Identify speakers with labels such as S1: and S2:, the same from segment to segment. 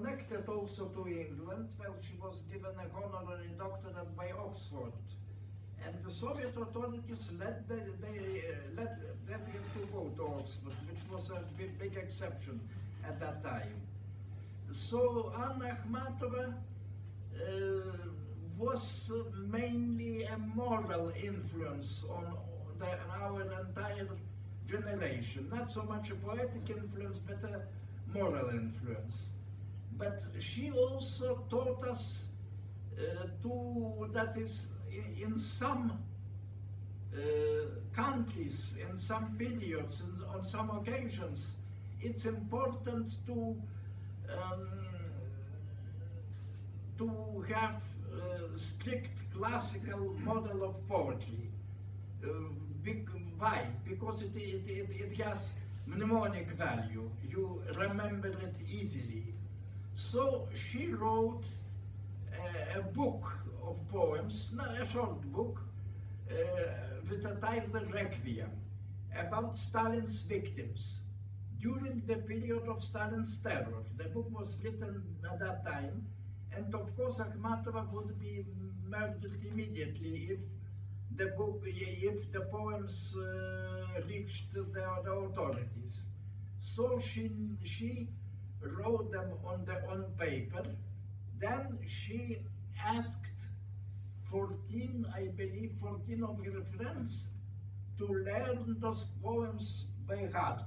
S1: connected also to England. Well, she was given a honorary doctorate by Oxford. And the Soviet authorities let her to go to Oxford, which was a big exception at that time. So Anna Akhmatova was mainly a moral influence on our entire generation. Not so much a poetic influence, but a moral influence. But she also taught us that is in some countries, in some periods, on some occasions, it's important to have strict classical model of poetry. Why? Because it has mnemonic value. You remember it easily. So she wrote a book of poems, a short book, with the title Requiem, about Stalin's victims during the period of Stalin's terror. The book was written at that time, and of course Akhmatova would be murdered immediately if the poems reached the authorities. So she wrote them on paper. Then she asked 14 of her friends to learn those poems by heart.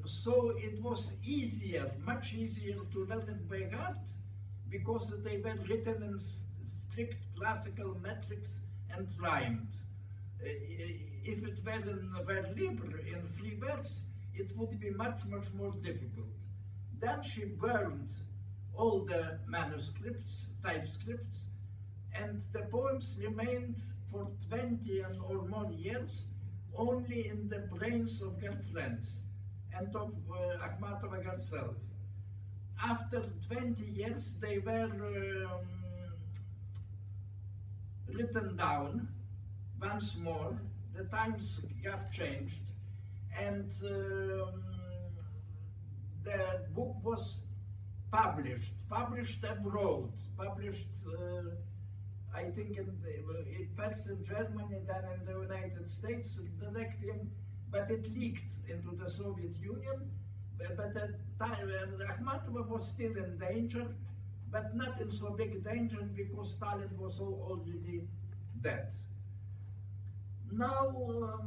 S1: So it was easier, much easier to learn it by heart, because they were written in strict classical metrics and rhymed. If it were in vers libre, in free verse, it would be much more difficult. Then she burned all the manuscripts, typescripts, and the poems remained for 20 or more years only in the brains of her friends and of Akhmatova herself. After 20 years, they were written down once more. The times have changed, and the book was published abroad, I think first in Germany, then in the United States, the Requiem, but it leaked into the Soviet Union. But at the time, Akhmatova was still in danger, but not in so big danger because Stalin was already dead. Now,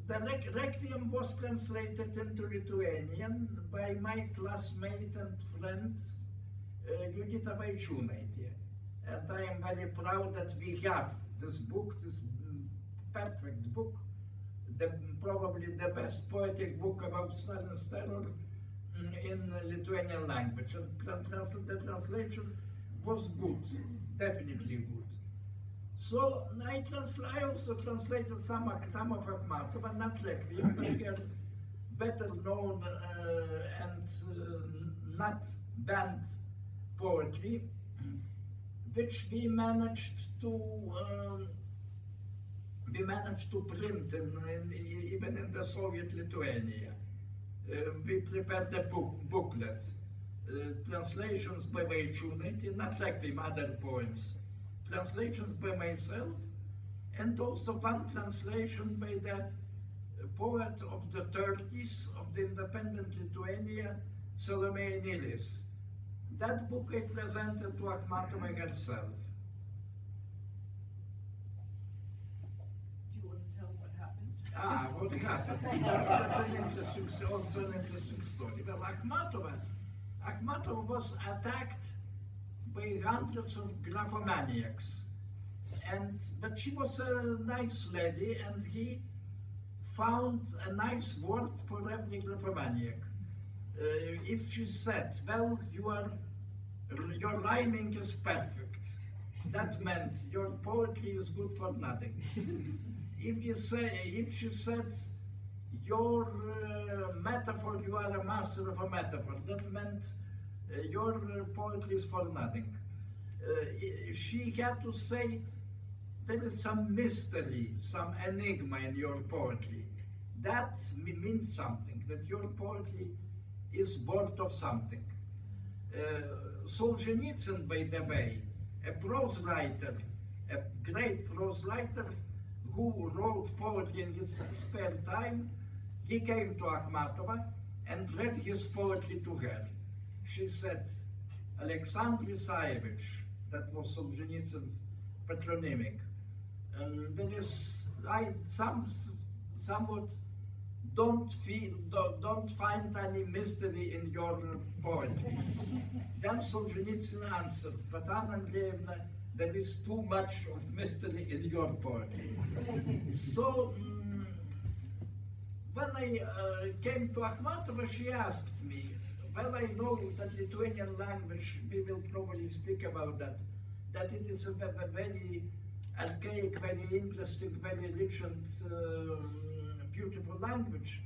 S1: the Requiem was translated into Lithuanian by my classmate and friend, Judita Vaičiūnaitė. And I am very proud that we have this book, this perfect book, probably the best poetic book about Stalin's terror in Lithuanian language. And the translation was good, definitely good. So I also translated some of Akhmatova, not Requiem, but her better known and not banned poetry, which we managed to print even in the Soviet Lithuania. We prepared a booklet, translations by Vaičiūnaitė, not Requiem, other poems. Translations by myself, and also one translation by the poet of the 30s of the independent Lithuania, Salomėja Nėris. That book I presented to Akhmatova herself.
S2: Do you want to tell what happened?
S1: What happened? That's also an interesting story. Well, Akhmatova was attacked by hundreds of graphomaniacs, but she was a nice lady, and he found a nice word for every graphomaniac. If she said, "Well, your rhyming is perfect," that meant your poetry is good for nothing. If she said, "Your metaphor, you are a master of a metaphor," that meant your poetry is for nothing. She had to say, there is some mystery, some enigma in your poetry. That means something, that your poetry is worth of something. Solzhenitsyn, by the way, a prose writer, a great prose writer who wrote poetry in his spare time, he came to Akhmatova and read his poetry to her. She said, Alexander Isayevich, that was Solzhenitsyn's patronymic, and there is, I somewhat don't find any mystery in your poetry. Then Solzhenitsyn answered, but Anna Andreevna, there is too much of mystery in your poetry. So, when I came to Akhmatova, she asked me, well, I know that Lithuanian language, we will probably speak about that it is a very archaic, very interesting, very rich and beautiful language.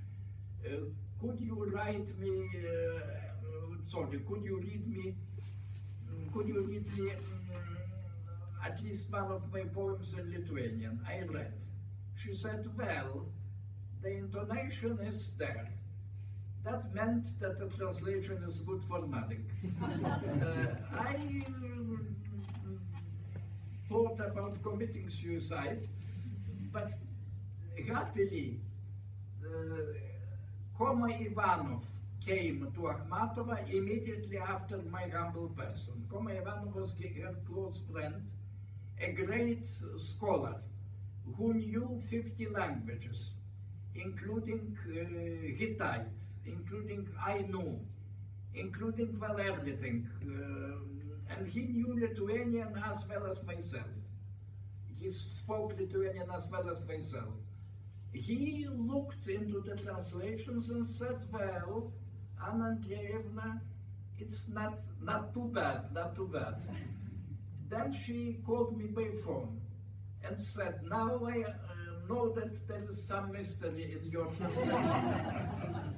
S1: Could you read me at least one of my poems in Lithuanian? I read. She said, well, the intonation is there. That meant that the translation is good for nothing. I thought about committing suicide, but happily, Koma Ivanov came to Akhmatova immediately after my humble person. Koma Ivanov was her close friend, a great scholar who knew 50 languages, including Hittite, including Ainu, including well everything. And he knew Lithuanian as well as myself. He spoke Lithuanian as well as myself. He looked into the translations and said, well, Anna Andreevna, it's not too bad, not too bad. Then she called me by phone and said, now I know that there is some mystery in your translation.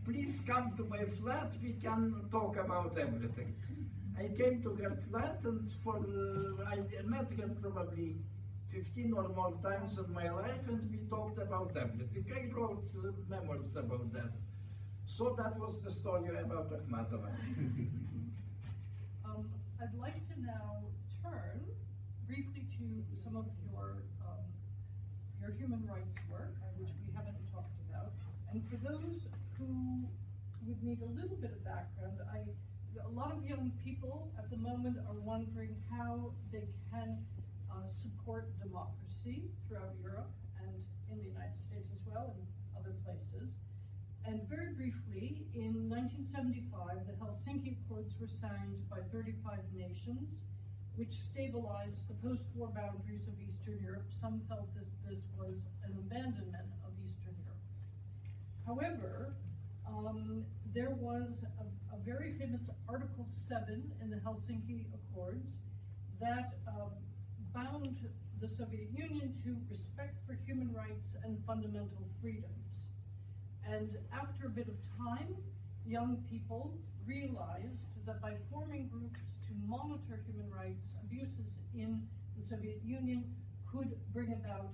S1: Please come to my flat, we can talk about everything. I came to her flat and I met her probably 15 or more times in my life and we talked about everything. I wrote memoirs about that. So that was the story about Akhmatova.
S2: I'd like to now turn briefly to some of your human rights work, which we haven't talked about. And for those who would need a little bit of background, a lot of young people at the moment are wondering how they can support democracy throughout Europe and in the United States as well, and other places. And very briefly, in 1975, the Helsinki Accords were signed by 35 nations, which stabilized the post-war boundaries of Eastern Europe. Some felt this was an abandonment of Eastern Europe. However, there was a very famous Article 7 in the Helsinki Accords that bound the Soviet Union to respect for human rights and fundamental freedoms. And after a bit of time, young people realized that by forming groups to monitor human rights abuses in the Soviet Union could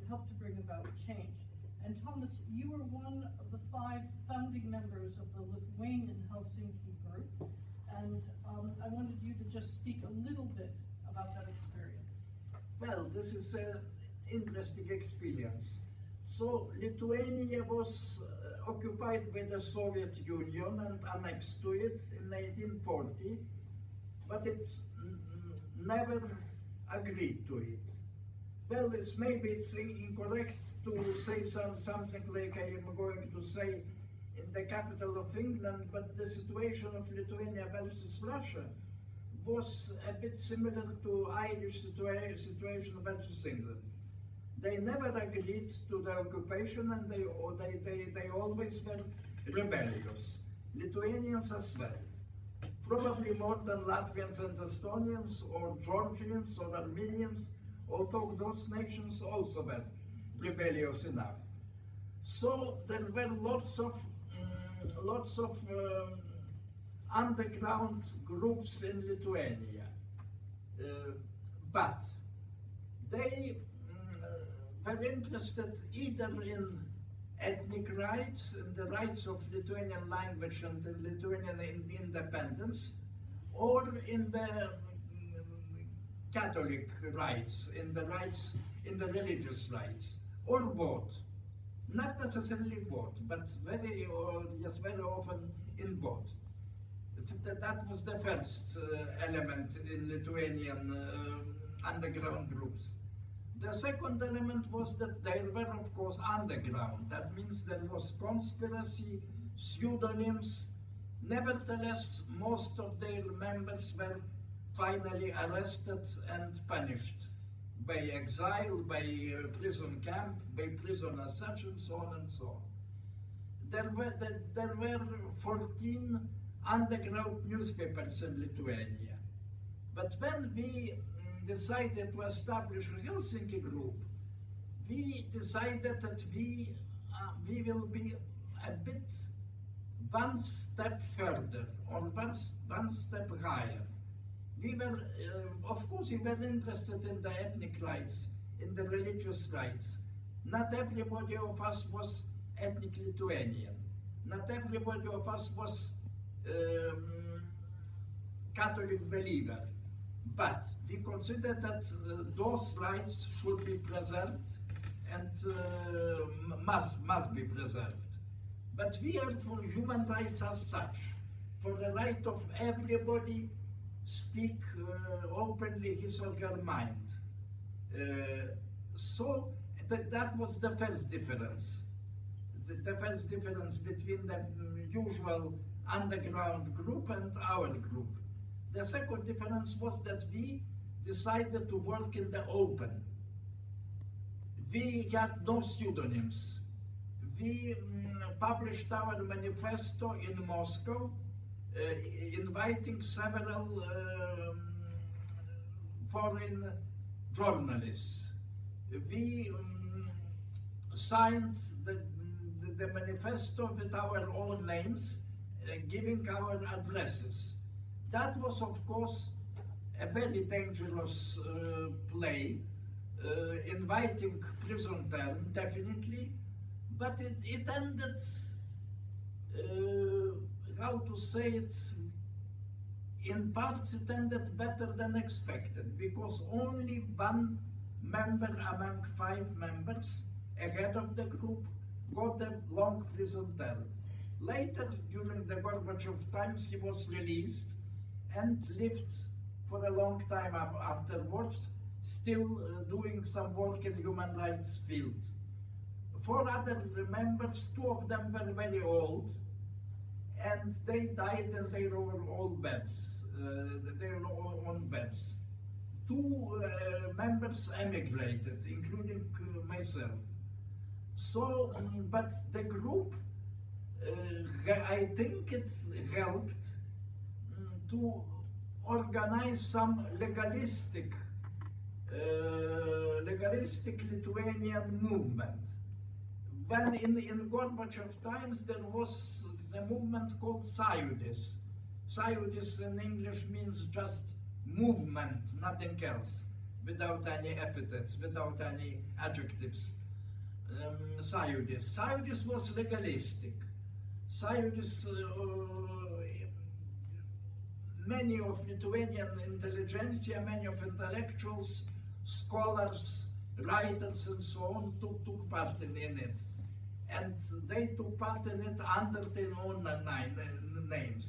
S2: help to bring about change. And Thomas, you were one of the 5 founding members of the Lithuanian Helsinki group, and I wanted you to just speak a little bit about that experience.
S1: Well, this is an interesting experience. So Lithuania was occupied by the Soviet Union and annexed to it in 1940, but it never agreed to it. Well, maybe it's incorrect to say something like I am going to say in the capital of England, but the situation of Lithuania versus Russia was a bit similar to Irish situation versus England. They never agreed to the occupation and they always were rebellious. Lithuanians as well. Probably more than Latvians and Estonians or Georgians or Armenians, although those nations also were rebellious enough. So there were lots of underground groups in Lithuania, but they were interested either in ethnic rights, in the rights of Lithuanian language and in Lithuanian independence, or in the Catholic rights, in the religious rights, or both. Not necessarily both, but very often in both. That was the first element in Lithuanian underground groups. The second element was that they were, of course, underground. That means there was conspiracy, pseudonyms. Nevertheless, most of their members were finally arrested and punished by exile, by prison camp, by prisoner such and so on and so on. There were 14 underground newspapers in Lithuania. But when we decided to establish a Helsinki group, we decided that we will be a bit one step further, or one step higher. We were, of course, we were interested in the ethnic rights, in the religious rights. Not everybody of us was ethnic Lithuanian. Not everybody of us was Catholic believer. But we consider that those rights should be preserved and must be preserved. But we are for human rights as such, for the right of everybody speak openly his or her mind. So that was the first difference. The first difference between the usual underground group and our group. The second difference was that we decided to work in the open. We had no pseudonyms. We published our manifesto in Moscow, inviting several foreign journalists. We signed the manifesto with our own names, giving our addresses. That was, of course, a very dangerous play, inviting prison term, definitely, but it ended, how to say it, in parts it ended better than expected, because only one member among 5 members, ahead of the group, got a long prison term. Later, during the Gorbachev times, he was released and lived for a long time afterwards, still doing some work in human rights field. 4 other members, 2 of them were very old, and they died in their own beds, 2 members emigrated, including myself. So, but the group, I think it helped to organize some legalistic Lithuanian movement. When in Gorbachev times there was a movement called Sąjūdis. Sąjūdis in English means just movement, nothing else, without any epithets, without any adjectives. Sąjūdis. Sąjūdis was legalistic. Sąjūdis, many of Lithuanian intelligentsia, many of intellectuals, scholars, writers and so on took part in it. And they took part in it under their own names.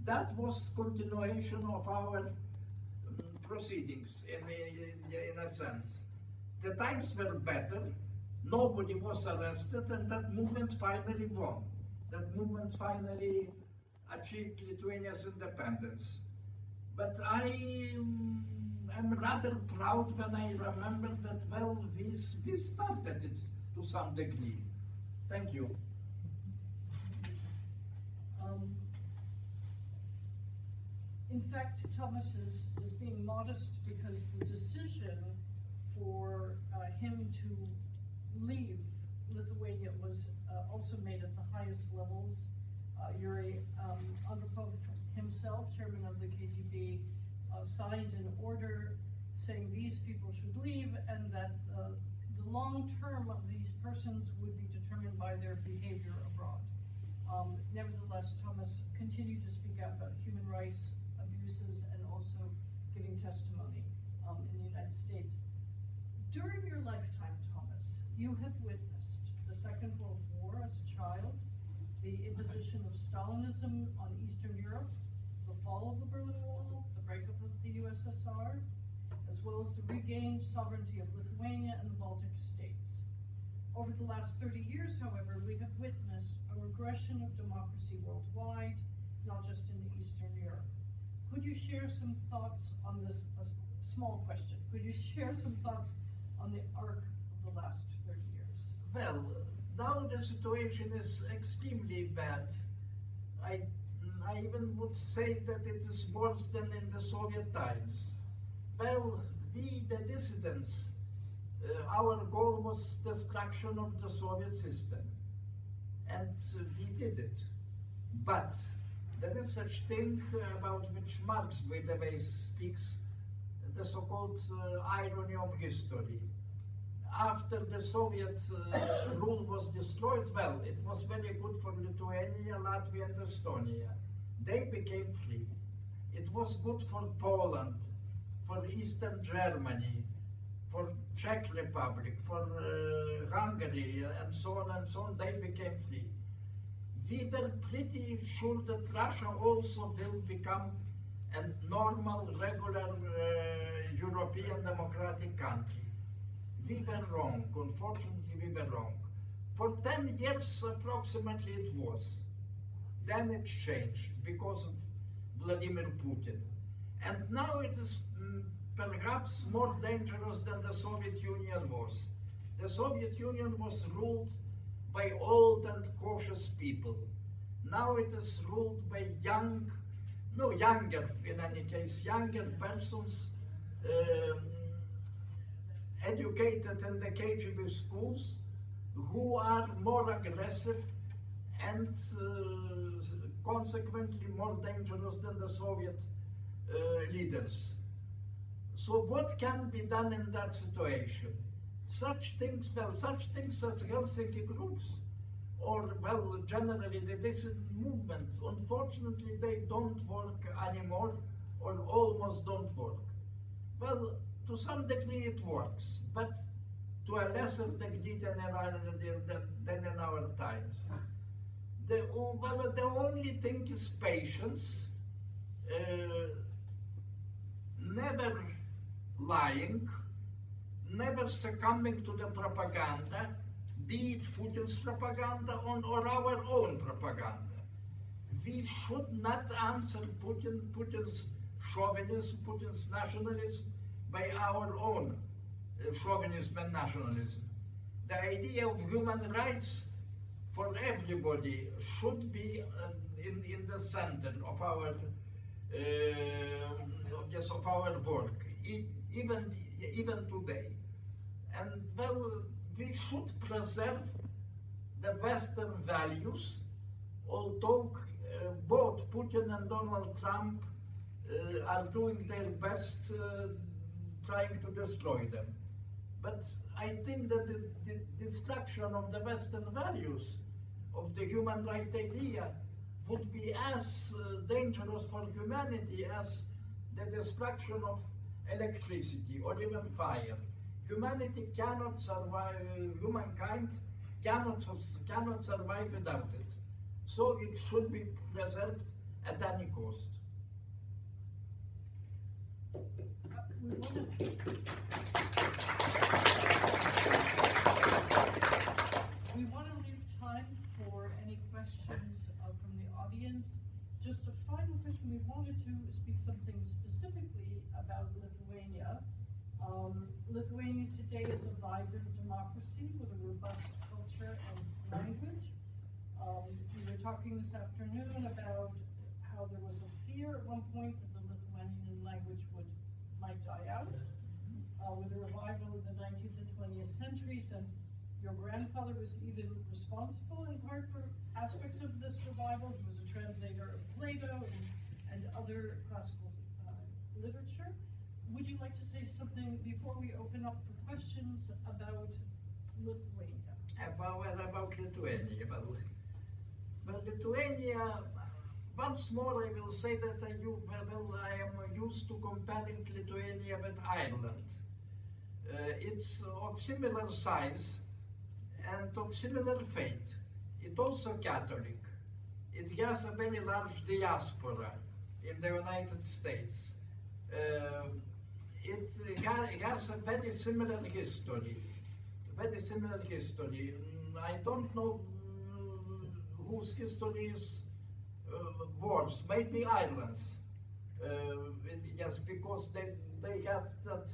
S1: That was continuation of our proceedings in a sense. The times were better, nobody was arrested, and that movement finally won. That movement finally achieved Lithuania's independence. But I am rather proud when I remember that, well, we started it to some degree. Thank you.
S2: In fact, Thomas is being modest because the decision for him to leave Lithuania was also made at the highest levels. Yuri Andropov himself, chairman of the KGB, signed an order saying these people should leave and that the long term of these persons would be determined by their behavior abroad. Nevertheless, Thomas continued to speak out about human rights testimony in the United States. During your lifetime, Thomas, you have witnessed the Second World War as a child, the imposition of Stalinism on Eastern Europe, the fall of the Berlin Wall, the breakup of the USSR, as well as the regained sovereignty of Lithuania and the Baltic states. Over the last 30 years, however, we have witnessed a regression of democracy worldwide, not just in Eastern Europe. Could you share some thoughts on this, a small question, could you share some thoughts on the arc of the last 30 years?
S1: Well, now the situation is extremely bad. I even would say that it is worse than in the Soviet times. Well, we, the dissidents, our goal was destruction of the Soviet system, and we did it. But there is such thing about which Marx, by the way, speaks, the so-called irony of history. After the Soviet rule was destroyed, well, it was very good for Lithuania, Latvia, and Estonia. They became free. It was good for Poland, for Eastern Germany, for Czech Republic, for Hungary, and so on and so on. They became free. We were pretty sure that Russia also will become a normal, regular European democratic country. We were wrong. Unfortunately, we were wrong. For 10 years approximately it was. Then it changed because of Vladimir Putin. And now it is perhaps more dangerous than the Soviet Union was. The Soviet Union was ruled by old and cautious people. Now it is ruled by younger in any case, younger persons educated in the KGB schools who are more aggressive and consequently more dangerous than the Soviet leaders. So what can be done in that situation? Such things as Helsinki groups, or well, generally the dissident movement, unfortunately they don't work anymore, or almost don't work. Well, to some degree it works, but to a lesser degree than in our times. The only thing is patience, never lying, never succumbing to the propaganda, be it Putin's propaganda or our own propaganda. We should not answer Putin's chauvinism, Putin's nationalism by our own chauvinism and nationalism. The idea of human rights for everybody should be in the center of our work, even today. And well, we should preserve the Western values, although both Putin and Donald Trump are doing their best trying to destroy them. But I think that the destruction of the Western values, of the human right idea, would be as dangerous for humanity as the destruction of electricity or even fire. Humanity cannot survive, humankind cannot survive without it. So it should be preserved at any cost.
S2: We want to leave time for any questions from the audience. Just a final question. We wanted to speak something specifically about Lithuania. Lithuania today is a vibrant democracy with a robust culture and language. We were talking this afternoon about how there was a fear at one point that the Lithuanian language might die out with the revival of the 19th and 20th centuries, and your grandfather was even responsible in part for aspects of this revival. He was a translator of Plato and other classical literature. Would you like to say something before we open up for questions about Lithuania?
S1: About Lithuania. Well, Lithuania, once more I will say that I am used to comparing Lithuania with Ireland. It's of similar size and of similar faith. It's also Catholic. It has a very large diaspora in the United States. It has a very similar history. Very similar history. I don't know whose history is worse. Maybe Ireland's. Yes, because they had that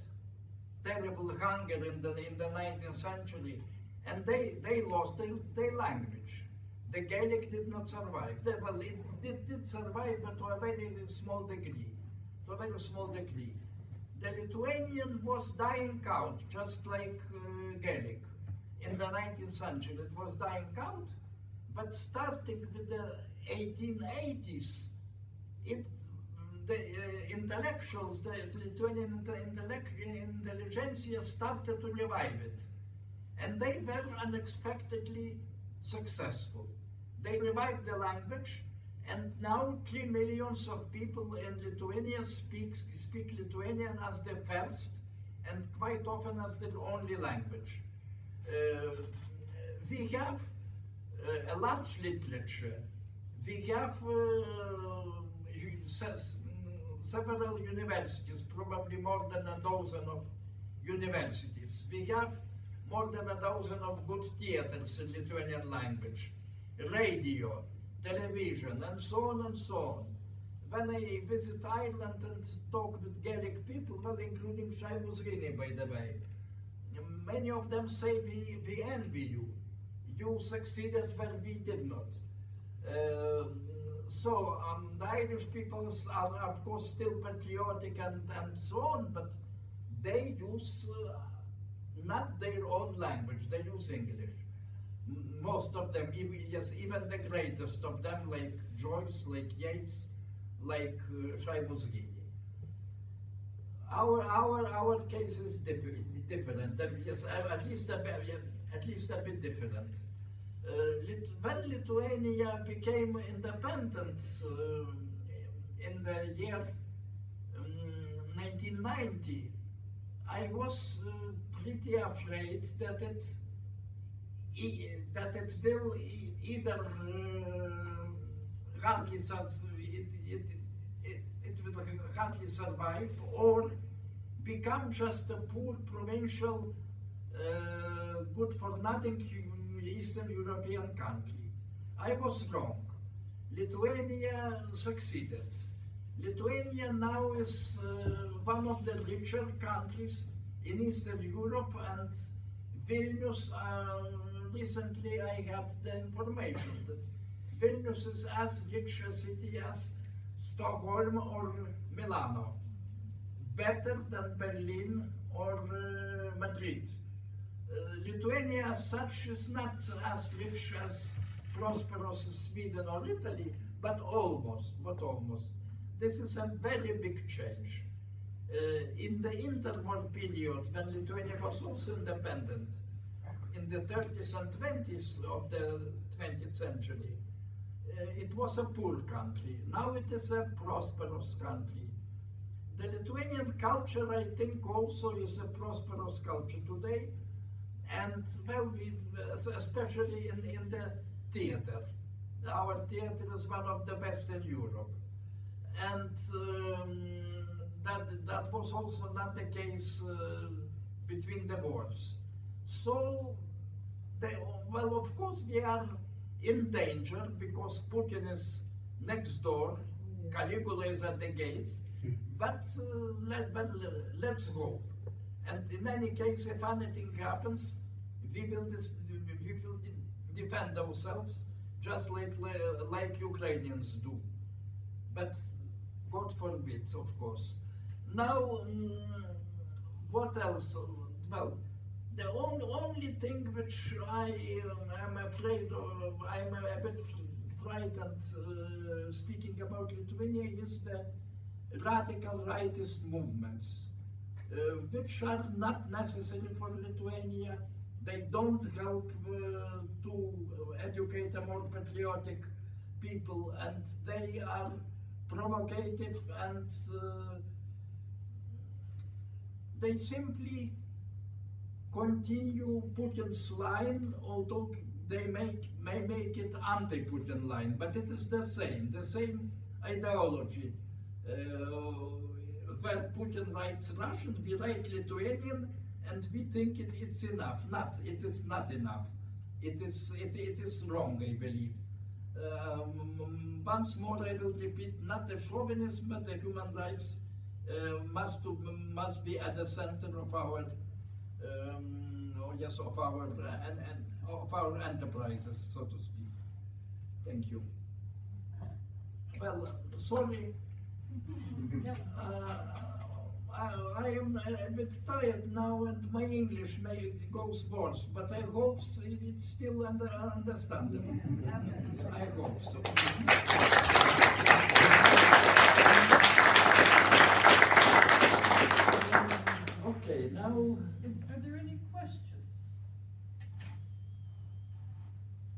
S1: terrible hunger in the 19th century, and they lost their language. The Gaelic did not survive. Well, it did survive, but to a very small degree. To a very small degree. The Lithuanian was dying out, just like Gaelic. In the 19th century, it was dying out, but starting with the 1880s, the intellectuals, the Lithuanian intelligentsia started to revive it. And they were unexpectedly successful. They revived the language, and now 3 million of people in Lithuania speak Lithuanian as their first, and quite often as their only language. We have a large literature. We have several universities, probably more than a dozen of universities. We have more than a dozen of good theaters in Lithuanian language, radio, television, and so on and so on. When I visit Ireland and talk with Gaelic people, well, including Seamus Rini, by the way, many of them say we envy you. You succeeded where we did not. The Irish people are, of course, still patriotic and so on, but they use not their own language, they use English. Most of them, even the greatest of them, like Joyce, like Yeats, like Seamus Rini. Our case is different. Yes, at least a bit different. When Lithuania became independent in the year 1990, I was pretty afraid that it will either hardly survive or become just a poor provincial, good-for-nothing Eastern European country. I was wrong. Lithuania succeeded. Lithuania now is one of the richer countries in Eastern Europe, and Vilnius, recently I had the information that Vilnius is as rich a city as Stockholm or Milano, better than Berlin or Madrid. Lithuania as such is not as rich as prosperous Sweden or Italy, but almost. This is a very big change. In the interwar period, when Lithuania was also independent, in the 30s and 20s of the 20th century, it was a poor country. Now it is a prosperous country. The Lithuanian culture, I think, also is a prosperous culture today. And well, especially in the theater. Our theater is one of the best in Europe. And that was also not the case between the wars. So, well, of course we are in danger because Putin is next door, Caligula is at the gates, but let's hope. And in any case, if anything happens, we will defend ourselves just like Ukrainians do. But God forbid, of course. Now, what else? Well, the only thing which I am afraid of, I'm a bit frightened speaking about Lithuania is the radical rightist movements. Which are not necessary for Lithuania. They don't help to educate a more patriotic people, and they are provocative and they simply continue Putin's line, although they may make it anti-Putin line, but it is the same ideology. When Putin writes Russian, we write Lithuanian, and we think it's enough. It is not enough. It is wrong, I believe. Once more, I will repeat: not the chauvinism, but the human rights must be at the center of our of our enterprises, so to speak. Thank you. Well, sorry. I am a bit tired now, and my English goes worse, but I hope it's still understandable. I hope so. Okay, now.
S2: Are there any questions?